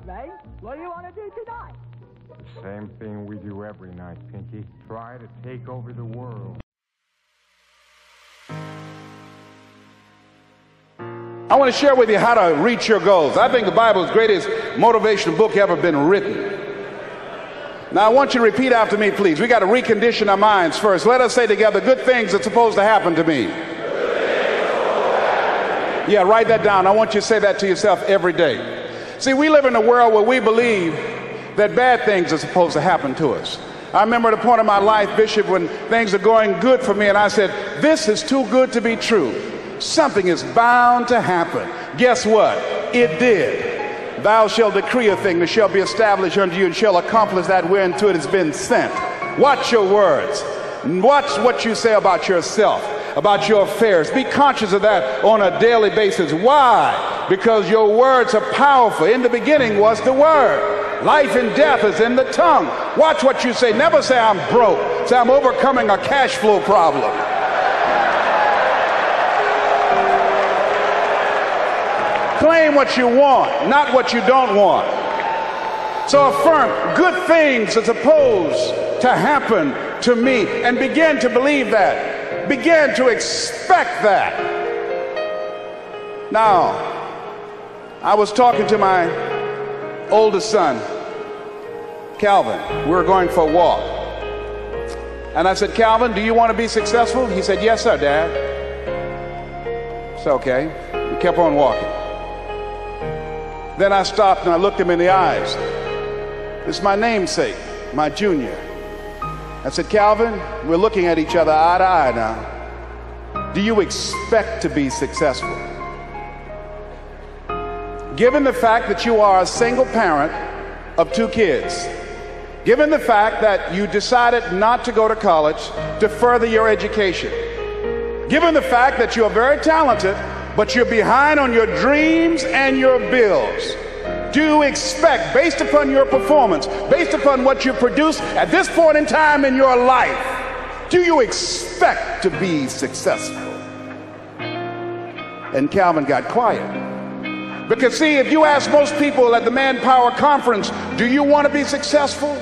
Ray, what do you want to do tonight? The same thing we do every night, Pinky. Try to take over the world. I want to share with you how to reach your goals. I think the Bible is the greatest motivational book ever been written. Now, I want you to repeat after me, please. We got to recondition our minds first. Let us say together, good things are supposed to happen to me. Yeah, write that down. I want you to say that to yourself every day. See, we live in a world where we believe that bad things are supposed to happen to us. I remember at a point in my life, Bishop, when things are going good for me, and I said, this is too good to be true. Something is bound to happen. Guess what? It did. Thou shalt decree a thing that shall be established unto you, and shall accomplish that whereunto it has been sent. Watch your words. Watch what you say about yourself, about your affairs. Be conscious of that on a daily basis. Why? Because your words are powerful. In the beginning was the Word. Life and death is in the tongue. Watch what you say. Never say I'm broke. Say I'm overcoming a cash flow problem. Claim what you want, not what you don't want. So affirm, good things are supposed to happen to me, and begin to believe that. Begin to expect that. Now, I was talking to my oldest son, Calvin. We were going for a walk. And I said, Calvin, do you want to be successful? He said, yes, sir, Dad. It's okay. We kept on walking. Then I stopped and I looked him in the eyes. It's my namesake, my junior. I said, Calvin, we're looking at each other eye to eye now. Do you expect to be successful? Given the fact that you are a single parent of 2 kids, given the fact that you decided not to go to college to further your education, given the fact that you are very talented, but you're behind on your dreams and your bills, do you expect, based upon your performance, based upon what you produce at this point in time in your life, do you expect to be successful? And Calvin got quiet. Because see, if you ask most people at the Manpower Conference, do you want to be successful?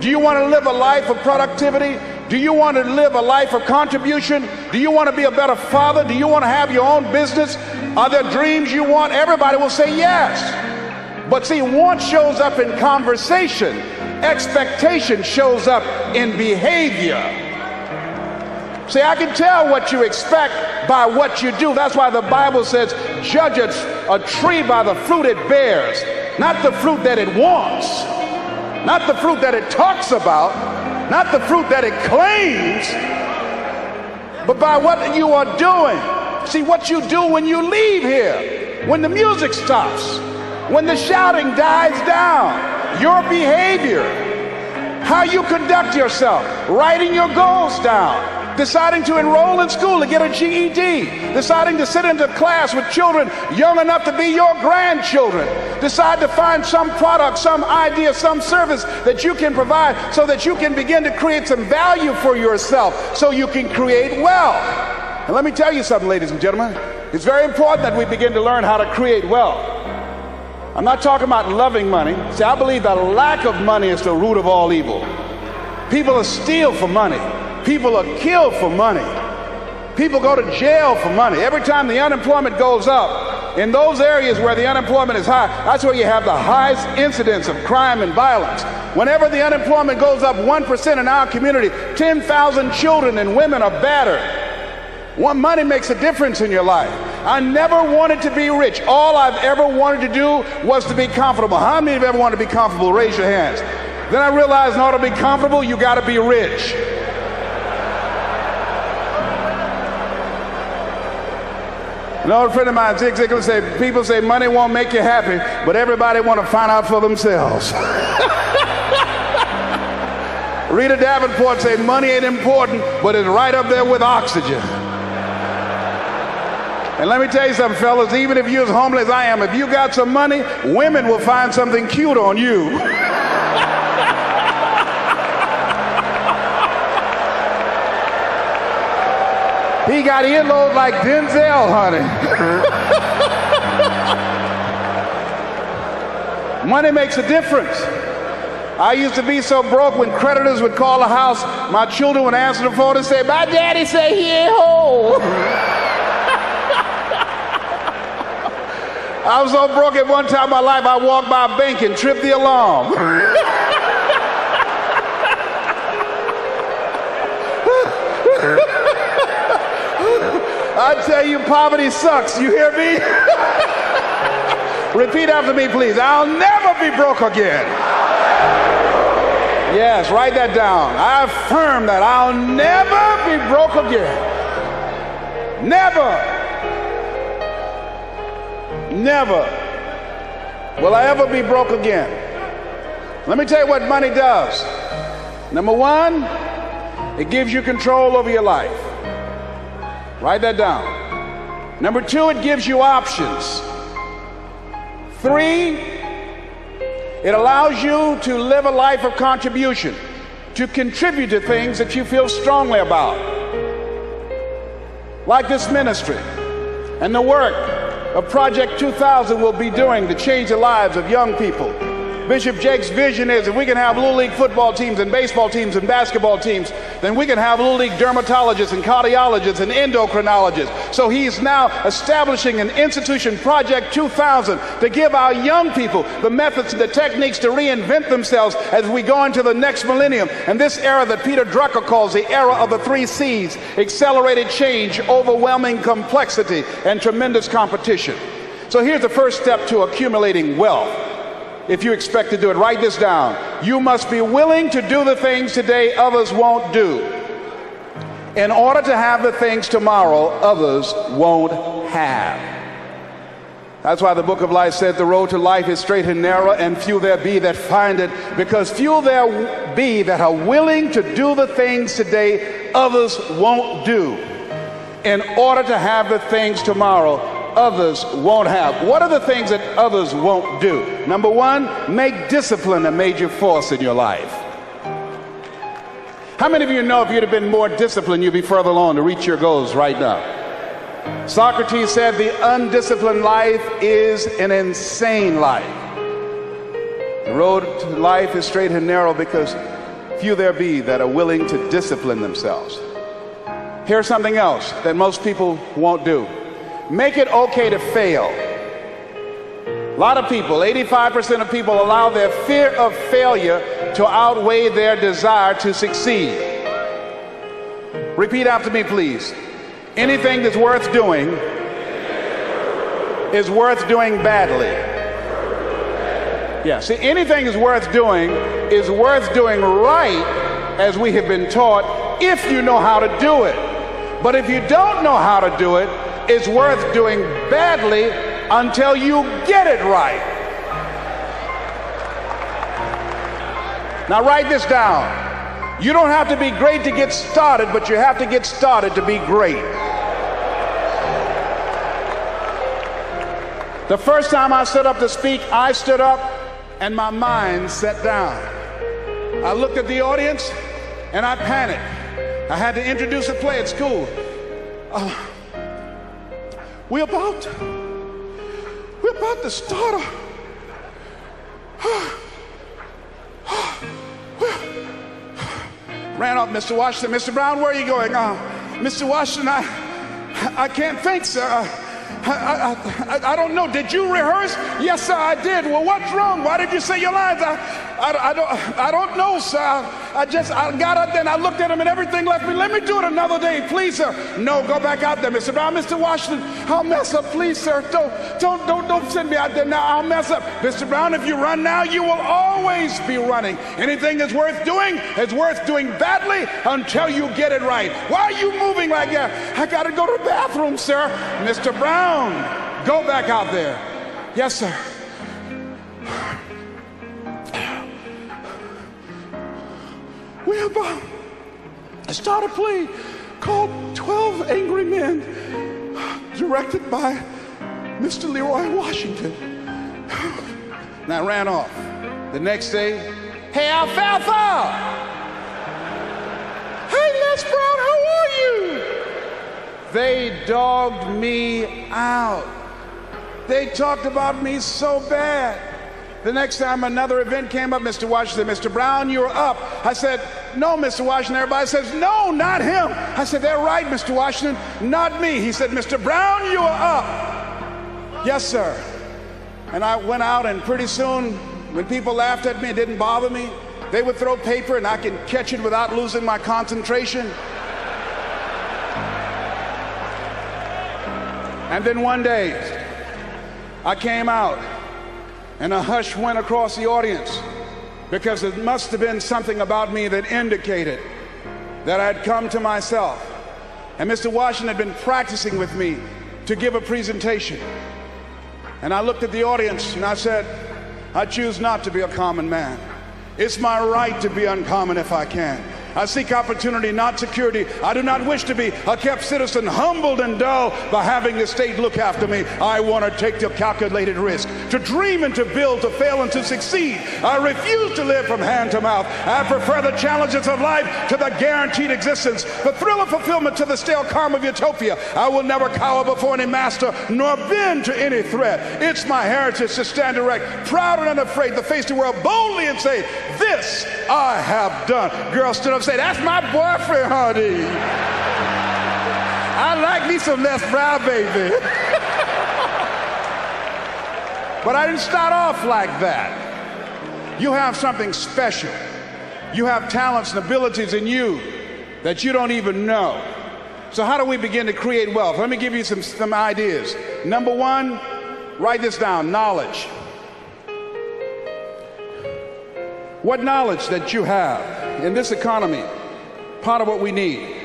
Do you want to live a life of productivity? Do you want to live a life of contribution? Do you want to be a better father? Do you want to have your own business? Are there dreams you want? Everybody will say yes. But see, want shows up in conversation. Expectation shows up in behavior. See, I can tell what you expect by what you do. That's why the Bible says, judge a tree by the fruit it bears, not the fruit that it wants, not the fruit that it talks about, not the fruit that it claims, but by what you are doing. See, what you do when you leave here, when the music stops, when the shouting dies down, your behavior, how you conduct yourself, writing your goals down, deciding to enroll in school to get a GED, deciding to sit into class with children young enough to be your grandchildren, decide to find some product, some idea, some service that you can provide so that you can begin to create some value for yourself so you can create wealth. And let me tell you something, ladies and gentlemen, it's very important that we begin to learn how to create wealth. I'm not talking about loving money. See, I believe the lack of money is the root of all evil. People are steal for money. People are killed for money. People go to jail for money. Every time the unemployment goes up, in those areas where the unemployment is high, that's where you have the highest incidence of crime and violence. Whenever the unemployment goes up 1% in our community, 10,000 children and women are battered. Money makes a difference in your life. I never wanted to be rich. All I've ever wanted to do was to be comfortable. How many of you ever wanted to be comfortable? Raise your hands. Then I realized in order to be comfortable, you got to be rich. An old friend of mine, Zig Ziglar, said, people say money won't make you happy, but everybody want to find out for themselves. Rita Davenport said money ain't important, but it's right up there with oxygen. And let me tell you something, fellas, even if you're as homeless as I am, if you got some money, women will find something cute on you. He got earlobes like Denzel, honey. Money makes a difference. I used to be so broke when creditors would call the house, my children would answer the phone and say, my daddy say he ain't home. I was so broke at one time in my life, I walked by a bank and tripped the alarm. I tell you, poverty sucks. You hear me? Repeat after me, please. I'll never be broke again. Yes, write that down. I affirm that I'll never be broke again. Never. Never will I ever be broke again. Let me tell you what money does. Number one, it gives you control over your life. Write that down. Number two, it gives you options. Three, it allows you to live a life of contribution, to contribute to things that you feel strongly about. Like this ministry and the work of Project 2000 will be doing to change the lives of young people. Bishop Jake's vision is if we can have Little League football teams and baseball teams and basketball teams, then we can have Little League dermatologists and cardiologists and endocrinologists. So he's now establishing an institution, Project 2000, to give our young people the methods and the techniques to reinvent themselves as we go into the next millennium. And this era that Peter Drucker calls the era of the 3 C's: accelerated change, overwhelming complexity, and tremendous competition. So here's the first step to accumulating wealth. If you expect to do it, write this down. You must be willing to do the things today others won't do, in order to have the things tomorrow others won't have. That's why the book of life says the road to life is straight and narrow, and few there be that find it, because few there be that are willing to do the things today others won't do, in order to have the things tomorrow others won't have. What are the things that others won't do? Number one, make discipline a major force in your life. How many of you know if you'd have been more disciplined, you'd be further along to reach your goals right now? Socrates said the undisciplined life is an insane life. The road to life is straight and narrow, because few there be that are willing to discipline themselves. Here's something else that most people won't do. Make it okay to fail. A lot of people, 85% of people, allow their fear of failure to outweigh their desire to succeed. Repeat after me, please. Anything that's worth doing is worth doing badly. Yeah, see, anything is worth doing right, as we have been taught, if you know how to do it. But if you don't know how to do it, it's worth doing badly until you get it right. Now write this down. You don't have to be great to get started, but you have to get started to be great. The first time I stood up to speak, I stood up and my mind sat down. I looked at the audience and I panicked. I had to introduce a play at school. We're about to start ran off, Mr. Washington. Mr. Brown, where are you going? Mr. Washington, I can't think, sir. I don't know. Did you rehearse? Yes, sir, I did. Well, what's wrong? Why did you say your lines? I don't know, sir. I got up there and I looked at him and everything left me. Let me do it another day, please, sir. No, go back out there, Mr. Brown. Mr. Washington, I'll mess up, please, sir. Don't send me out there now. I'll mess up. Mr. Brown, if you run now, you will always be running. Anything that's worth doing is worth doing badly until you get it right. Why are you moving like that? I got to go to the bathroom, sir. Mr. Brown, go back out there. Yes, sir. We're about to start a play called 12 Angry Men, directed by Mr. Leroy Washington. And I ran off. The next day, hey, Alfalfa! Hey, Les Brown, how are you? They dogged me out. They talked about me so bad. The next time another event came up, Mr. Washington said, Mr. Brown, you're up. I said, no, Mr. Washington. Everybody says, no, not him. I said, they're right, Mr. Washington, not me. He said, Mr. Brown, you are up. Yes, sir. And I went out, and pretty soon, when people laughed at me, it didn't bother me. They would throw paper, and I could catch it without losing my concentration. And then one day, I came out, and a hush went across the audience, because it must have been something about me that indicated that I'd come to myself. And Mr. Washington had been practicing with me to give a presentation. And I looked at the audience and I said, I choose not to be a common man. It's my right to be uncommon if I can. I seek opportunity, not security. I do not wish to be a kept citizen, humbled and dull by having the state look after me. I want to take the calculated risk, to dream and to build, to fail and to succeed. I refuse to live from hand to mouth. I prefer the challenges of life to the guaranteed existence, the thrill of fulfillment to the stale calm of utopia. I will never cower before any master, nor bend to any threat. It's my heritage to stand erect, proud and unafraid, to face the world boldly and say, this I have done. Girl stood up and said, that's my boyfriend, honey. I like me some Les Brown, baby. But I didn't start off like that. You have something special. You have talents and abilities in you that you don't even know. So how do we begin to create wealth? Let me give you some ideas. Number one, write this down, knowledge. What knowledge that you have in this economy, part of what we need,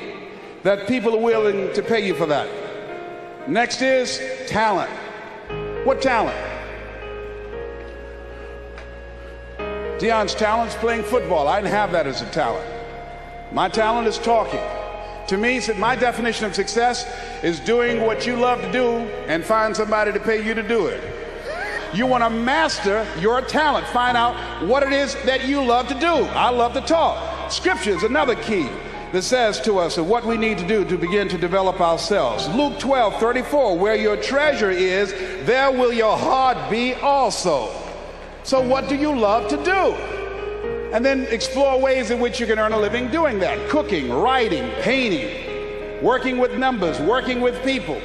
that people are willing to pay you for that. Next is talent. What talent? Dion's talent is playing football. I didn't have that as a talent. My talent is talking. To me, my definition of success is doing what you love to do and find somebody to pay you to do it. You want to master your talent. Find out what it is that you love to do. I love to talk. Scripture is another key that says to us what we need to do to begin to develop ourselves. Luke 12:34, where your treasure is, there will your heart be also. So what do you love to do? And then explore ways in which you can earn a living doing that. Cooking, writing, painting, working with numbers, working with people.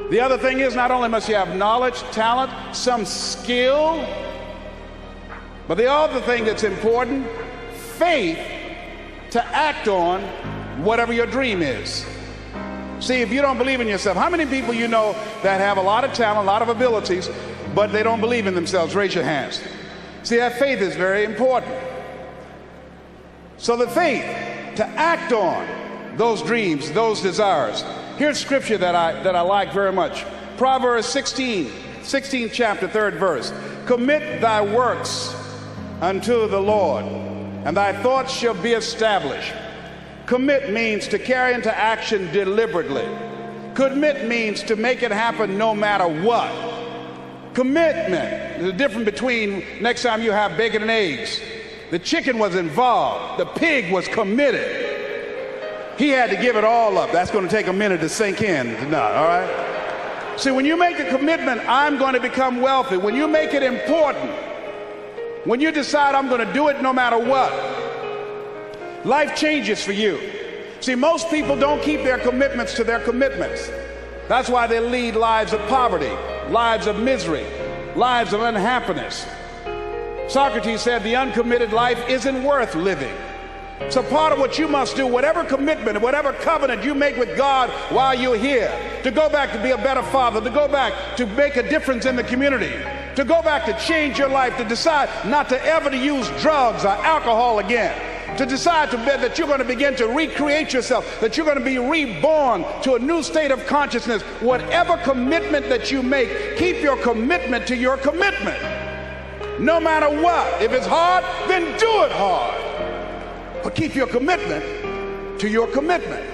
The other thing is, not only must you have knowledge, talent, some skill, but the other thing that's important, faith to act on whatever your dream is. See, if you don't believe in yourself, how many people you know that have a lot of talent, a lot of abilities, but they don't believe in themselves? Raise your hands. See, that faith is very important. So the faith to act on those dreams, those desires. Here's scripture that I like very much. Proverbs 16th chapter, 3rd verse. Commit thy works unto the Lord, and thy thoughts shall be established. Commit means to carry into action deliberately. Commit means to make it happen no matter what. Commitment. There's a difference between next time you have bacon and eggs. The chicken was involved. The pig was committed. He had to give it all up. That's going to take a minute to sink in. No, all right? See, when you make a commitment, I'm going to become wealthy. When you make it important, when you decide I'm going to do it no matter what, life changes for you. See, most people don't keep their commitments to their commitments. That's why they lead lives of poverty, lives of misery, lives of unhappiness. Socrates said the uncommitted life isn't worth living. So part of what you must do, whatever commitment, whatever covenant you make with God while you're here, to go back to be a better father, to go back to make a difference in the community, to go back to change your life, to decide not to ever to use drugs or alcohol again, to decide that you're going to begin to recreate yourself, that you're going to be reborn to a new state of consciousness. Whatever commitment that you make, keep your commitment to your commitment. No matter what. If it's hard, then do it hard. But keep your commitment to your commitment.